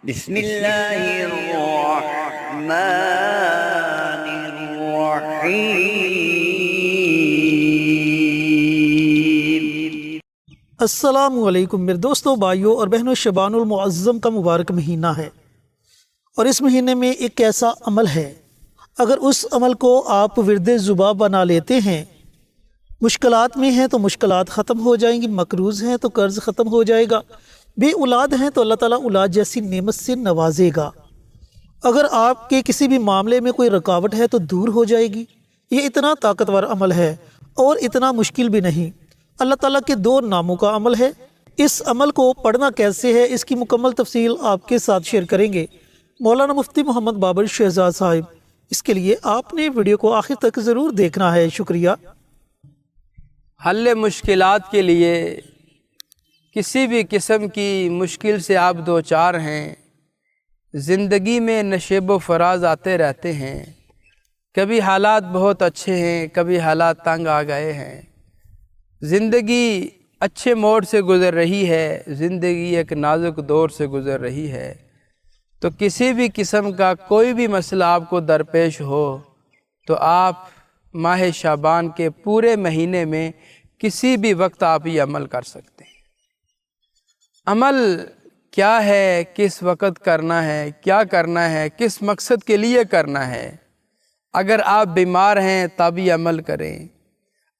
بسم اللہ الرحمن الرحیم۔ السلام علیکم میرے دوستوں، بھائیوں اور بہنوں، شعبان المعظم کا مبارک مہینہ ہے، اور اس مہینے میں ایک ایسا عمل ہے، اگر اس عمل کو آپ ورد زباں بنا لیتے ہیں، مشکلات میں ہیں تو مشکلات ختم ہو جائیں گی، مقروض ہیں تو قرض ختم ہو جائے گا، بے اولاد ہیں تو اللہ تعالیٰ اولاد جیسی نعمت سے نوازے گا، اگر آپ کے کسی بھی معاملے میں کوئی رکاوٹ ہے تو دور ہو جائے گی۔ یہ اتنا طاقتور عمل ہے اور اتنا مشکل بھی نہیں۔ اللہ تعالیٰ کے 2 ناموں کا عمل ہے۔ اس عمل کو پڑھنا کیسے ہے، اس کی مکمل تفصیل آپ کے ساتھ شیئر کریں گے مولانا مفتی محمد بابر شہزاد صاحب۔ اس کے لیے آپ نے ویڈیو کو آخر تک ضرور دیکھنا ہے۔ شکریہ۔ حل مشکلات کے لیے کسی بھی قسم کی مشکل سے آپ دوچار ہیں، زندگی میں نشیب و فراز آتے رہتے ہیں، کبھی حالات بہت اچھے ہیں، کبھی حالات تنگ آ گئے ہیں، زندگی اچھے موڑ سے گزر رہی ہے، زندگی ایک نازک دور سے گزر رہی ہے، تو کسی بھی قسم کا کوئی بھی مسئلہ آپ کو درپیش ہو تو آپ ماہ شعبان کے پورے مہینے میں کسی بھی وقت آپ یہ عمل کر سکتے ہیں۔ عمل کیا ہے، کس وقت کرنا ہے، کیا کرنا ہے، کس مقصد کے لیے کرنا ہے؟ اگر آپ بیمار ہیں تب یہ عمل کریں،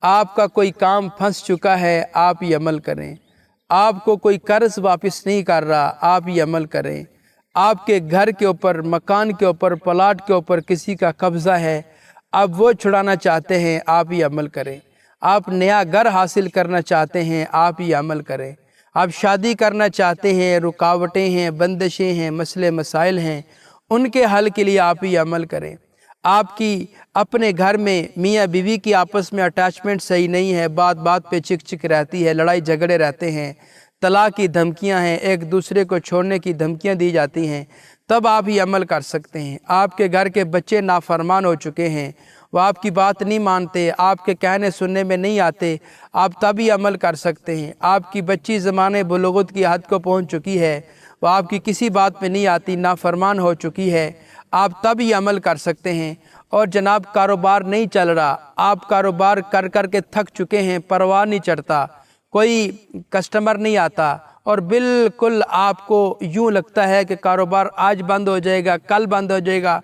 آپ کا کوئی کام پھنس چکا ہے آپ یہ عمل کریں، آپ کو کوئی قرض واپس نہیں کر رہا آپ یہ عمل کریں، آپ کے گھر کے اوپر، مکان کے اوپر، پلاٹ کے اوپر کسی کا قبضہ ہے، آپ وہ چھڑانا چاہتے ہیں آپ یہ عمل کریں، آپ نیا گھر حاصل کرنا چاہتے ہیں آپ یہ عمل کریں، آپ شادی کرنا چاہتے ہیں، رکاوٹیں ہیں، بندشیں ہیں، مسئلے مسائل ہیں، ان کے حل کے لیے آپ یہ عمل کریں۔ آپ کی اپنے گھر میں میاں بیوی کی آپس میں اٹیچمنٹ صحیح نہیں ہے، بات بات پہ چک چک رہتی ہے، لڑائی جھگڑے رہتے ہیں، طلاق کی دھمکیاں ہیں، ایک دوسرے کو چھوڑنے کی دھمکیاں دی جاتی ہیں، تب آپ یہ عمل کر سکتے ہیں۔ آپ کے گھر کے بچے نافرمان ہو چکے ہیں، وہ آپ کی بات نہیں مانتے، آپ کے کہنے سننے میں نہیں آتے، آپ تب یہ عمل کر سکتے ہیں۔ آپ کی بچی زمانے بلوغت کی حد کو پہنچ چکی ہے، وہ آپ کی کسی بات پہ نہیں آتی، نافرمان ہو چکی ہے، آپ تب یہ عمل کر سکتے ہیں۔ اور جناب کاروبار نہیں چل رہا، آپ کاروبار کر کر کے تھک چکے ہیں، پرواہ نہیں چڑھتا، کوئی کسٹمر نہیں آتا، اور بالکل آپ کو یوں لگتا ہے کہ کاروبار آج بند ہو جائے گا، کل بند ہو جائے گا،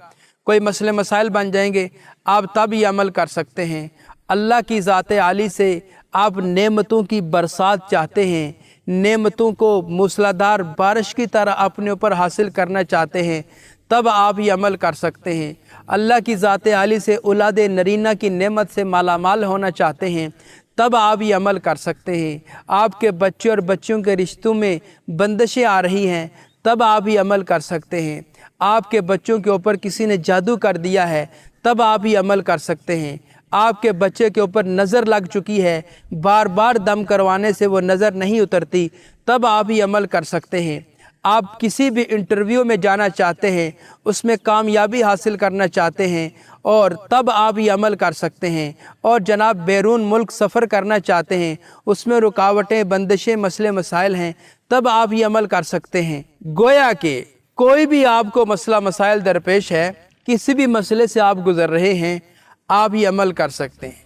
کوئی مسئلے مسائل بن جائیں گے، آپ تب یہ عمل کر سکتے ہیں۔ اللہ کی ذات عالی سے آپ نعمتوں کی برسات چاہتے ہیں، نعمتوں کو موسلادھار بارش کی طرح اپنے اوپر حاصل کرنا چاہتے ہیں، تب آپ یہ عمل کر سکتے ہیں۔ اللہ کی ذات عالی سے اولاد نرینہ کی نعمت سے مالا مال ہونا چاہتے ہیں، تب آپ یہ عمل کر سکتے ہیں۔ آپ کے بچے اور بچوں کے رشتوں میں بندشیں آ رہی ہیں، تب آپ یہ عمل کر سکتے ہیں۔ آپ کے بچوں کے اوپر کسی نے جادو کر دیا ہے، تب آپ یہ عمل کر سکتے ہیں۔ آپ کے بچے کے اوپر نظر لگ چکی ہے، بار بار دم کروانے سے وہ نظر نہیں اترتی، تب آپ یہ عمل کر سکتے ہیں۔ آپ کسی بھی انٹرویو میں جانا چاہتے ہیں، اس میں کامیابی حاصل کرنا چاہتے ہیں، اور تب آپ یہ عمل کر سکتے ہیں۔ اور جناب بیرون ملک سفر کرنا چاہتے ہیں، اس میں رکاوٹیں، بندشیں، مسئلے مسائل ہیں، تب آپ یہ عمل کر سکتے ہیں۔ گویا کہ کوئی بھی آپ کو مسئلہ مسائل درپیش ہے، کسی بھی مسئلے سے آپ گزر رہے ہیں، آپ یہ عمل کر سکتے ہیں۔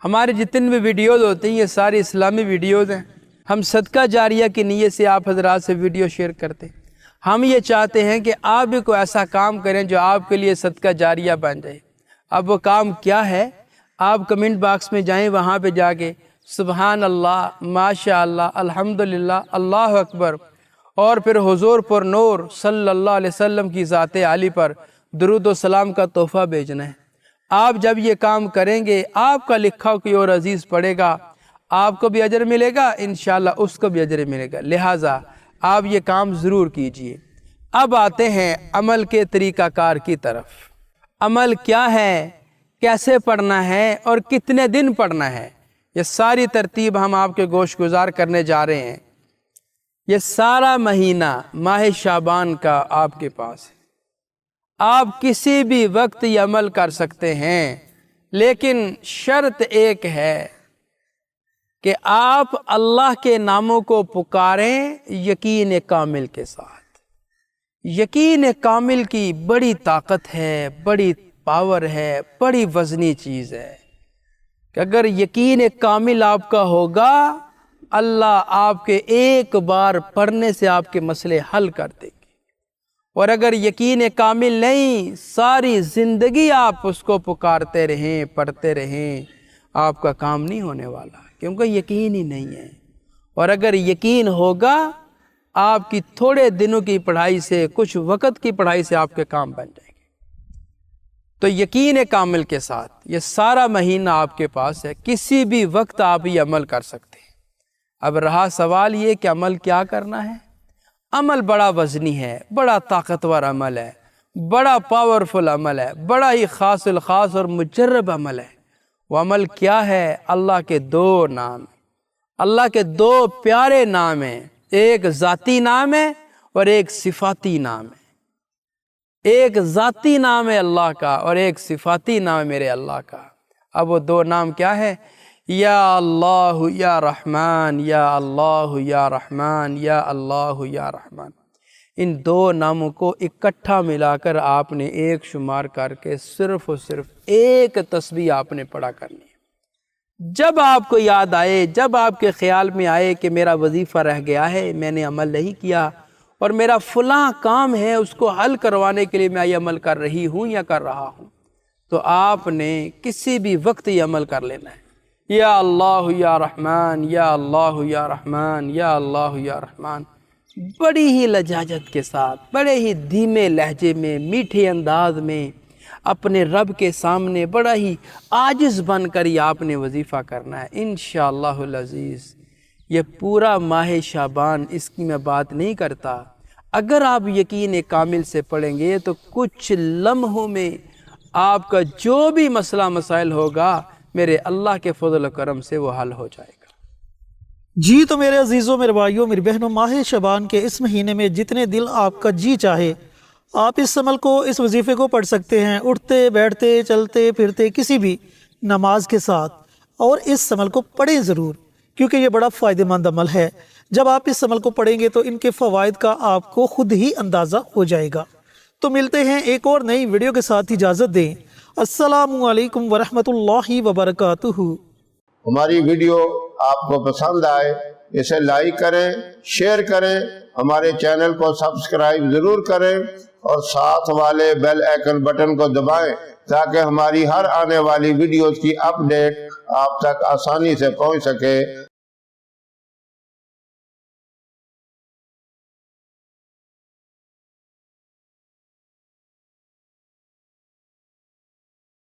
ہمارے جتنے بھی ویڈیوز ہوتے ہیں یہ ساری اسلامی ویڈیوز ہیں۔ ہم صدقہ جاریہ کی نیت سے آپ حضرات سے ویڈیو شیئر کرتے ہیں۔ ہم یہ چاہتے ہیں کہ آپ بھی کوئی ایسا کام کریں جو آپ کے لیے صدقہ جاریہ بن جائے۔ اب وہ کام کیا ہے؟ آپ کمنٹ باکس میں جائیں، وہاں پہ جا کے سبحان اللہ، ماشاء اللہ، الحمدللہ، اللہ اکبر، اور پھر حضور پر نور صلی اللہ علیہ وسلم کی ذات عالی پر درود و سلام کا تحفہ بھیجنا ہے۔ آپ جب یہ کام کریں گے، آپ کا لکھا کوئی اور عزیز پڑھے گا، آپ کو بھی اجر ملے گا، انشاءاللہ اس کو بھی اجر ملے گا۔ لہٰذا آپ یہ کام ضرور کیجئے۔ اب آتے ہیں عمل کے طریقہ کار کی طرف۔ عمل کیا ہے، کیسے پڑھنا ہے، اور کتنے دن پڑھنا ہے، یہ ساری ترتیب ہم آپ کے گوش گزار کرنے جا رہے ہیں۔ یہ سارا مہینہ ماہ شعبان کا آپ کے پاس ہے، آپ کسی بھی وقت یہ عمل کر سکتے ہیں، لیکن شرط ایک ہے کہ آپ اللہ کے ناموں کو پکاریں یقین کامل کے ساتھ۔ یقین کامل کی بڑی طاقت ہے، بڑی پاور ہے، بڑی وزنی چیز ہے کہ اگر یقین کامل آپ کا ہوگا، اللہ آپ کے ایک بار پڑھنے سے آپ کے مسئلے حل کر دے گی۔ اور اگر یقین کامل نہیں، ساری زندگی آپ اس کو پکارتے رہیں، پڑھتے رہیں، آپ کا کام نہیں ہونے والا، کیونکہ یقین ہی نہیں ہے۔ اور اگر یقین ہوگا، آپ کی تھوڑے دنوں کی پڑھائی سے، کچھ وقت کی پڑھائی سے آپ کے کام بن جائیں گے۔ تو یقین کامل کے ساتھ یہ سارا مہینہ آپ کے پاس ہے، کسی بھی وقت آپ یہ عمل کر سکتے ہیں۔ اب رہا سوال یہ کہ عمل کیا کرنا ہے؟ عمل بڑا وزنی ہے، بڑا طاقتور عمل ہے، بڑا پاورفل عمل ہے، بڑا ہی خاص الخاص اور مجرب عمل ہے۔ وہ عمل کیا ہے؟ اللہ کے دو نام، اللہ کے دو پیارے نام ہیں، ایک ذاتی نام ہے اور ایک صفاتی نام ہے۔ ایک ذاتی نام ہے اللہ کا اور ایک صفاتی نام ہے میرے اللہ کا۔ اب وہ دو نام کیا ہے؟ یا اللہ یا رحمان، یا اللہ یا رحمان، یا اللہ یا رحمان۔ ان دو ناموں کو اکٹھا ملا کر آپ نے ایک شمار کر کے صرف اور صرف ایک تسبیح آپ نے پڑھا کرنی ہے۔ جب آپ کو یاد آئے، جب آپ کے خیال میں آئے کہ میرا وظیفہ رہ گیا ہے، میں نے عمل نہیں کیا، اور میرا فلاں کام ہے، اس کو حل کروانے کے لیے میں یہ عمل کر رہی ہوں یا کر رہا ہوں، تو آپ نے کسی بھی وقت یہ عمل کر لینا ہے۔ یا اللہ یا رحمان، یا اللہ یا رحمان، یا اللہ یا رحمان، بڑی ہی لجاجت کے ساتھ، بڑے ہی دھیمے لہجے میں، میٹھے انداز میں، اپنے رب کے سامنے بڑا ہی عاجز بن کر یہ آپ نے وظیفہ کرنا ہے انشاءاللہ العزیز۔ یہ پورا ماہ شعبان، اس کی میں بات نہیں کرتا، اگر آپ یقین کامل سے پڑھیں گے تو کچھ لمحوں میں آپ کا جو بھی مسئلہ مسائل ہوگا، میرے اللہ کے فضل و کرم سے وہ حل ہو جائے گا۔ جی تو میرے عزیزوں، میرے بھائیوں، میری بہنوں، ماہ شعبان کے اس مہینے میں جتنے دل آپ کا جی چاہے آپ اس عمل کو، اس وظیفے کو پڑھ سکتے ہیں، اٹھتے بیٹھتے چلتے پھرتے کسی بھی نماز کے ساتھ، اور اس عمل کو پڑھیں ضرور، کیونکہ یہ بڑا فائدہ مند عمل ہے۔ جب آپ اس عمل کو پڑھیں گے تو ان کے فوائد کا آپ کو خود ہی اندازہ ہو جائے گا۔ تو ملتے ہیں ایک اور نئی ویڈیو کے ساتھ، اجازت دیں۔ السلام علیکم ورحمۃ اللہ وبرکاتہ۔ ہماری ویڈیو آپ کو پسند آئے اسے لائک کریں، شیئر کریں، ہمارے چینل کو سبسکرائب ضرور کریں اور ساتھ والے بیل آئیکن بٹن کو دبائیں تاکہ ہماری ہر آنے والی ویڈیوز کی اپ ڈیٹ آپ تک آسانی سے پہنچ سکے۔